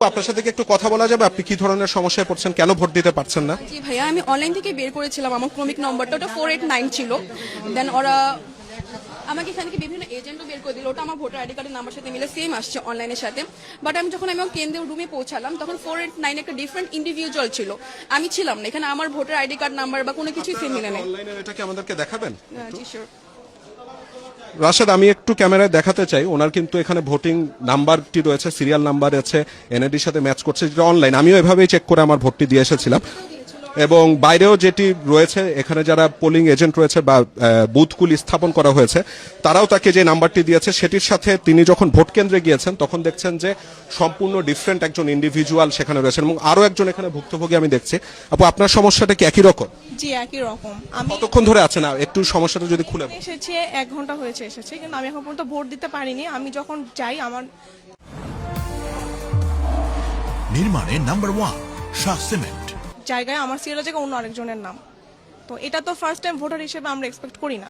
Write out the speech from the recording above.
আপনার সাথে কি একটু কথা বলা যাবে? আপনি কি ধরনের সমস্যায় পড়ছেন, কেন ভোট দিতে পারছেন না? জি ভাইয়া, আমি অনলাইন থেকে বের করেছিলাম আমার ক্রমিক নম্বরটা, ওটা 489 ছিল। দেন ওরা আমাকে এখান থেকে বিভিন্ন এজেন্টও বের করে দিল, ওটা আমার ভোটার আইডি কার্ডের নাম্বার সাথে মিলে সেম আসছে অনলাইনের সাথে। বাট আমি যখন আমার কেন্দ্রীয় রুমে পৌঁছালাম তখন 489 একটা ডিফারেন্ট ইন্ডিভিজুয়াল ছিল, আমি ছিলাম না এখানে। আমার ভোটার আইডি কার্ড নাম্বার বা কোনো কিছুই সেম মিলে নেই। অনলাইনের এটা কি আমাদেরকে দেখাবেন? জি শিওর। রাশেদ, আমি একটু ক্যামেরায় দেখাতে চাই, ওনার কিন্তু এখানে ভোটিং নাম্বারটি রয়েছে, সিরিয়াল নাম্বার আছে, এনআইডির সাথে ম্যাচ করছে, যেটা অনলাইন। আমিও এভাবেই চেক করে আমার ভোটটি দিয়ে এসেছিলাম। এবং বাইরেও যেটি রয়েছে, এখানে যারা পোলিং এজেন্ট রয়েছে বা বুথগুলি স্থাপন করা হয়েছে, তারাও তাকে যে নাম্বারটি দিয়েছে সেটির সাথে তিনি যখন ভোট কেন্দ্রে গিয়েছেন তখন দেখছেন যে সম্পূর্ণ ডিফারেন্ট একজন ইন্ডিভিজুয়াল সেখানে রয়েছেন এবং আরো একজন এখানে ভুক্তভোগী আমি দেখছি। আপু, আপনার সমস্যাটা কি একই রকম? জি একই রকম। আমি কতক্ষণ ধরে আছেন? একটু সমস্যাটা যদি খুলে বলেন। এসেছি 1 ঘন্টা হয়েছে এসেছি, কিন্তু আমি এখন পর্যন্ত ভোট দিতে পারিনি। আমি যখন যাই আমার নির্মাণে নাম্বার 1 শাহ সিমেন্ট জায়গায় আমার সিরিয়ালের জায়গায় অন্য আরেকজনের নাম, তো এটা তো ফার্স্ট টাইম ভোটার হিসেবে আমরা এক্সপেক্ট করি না।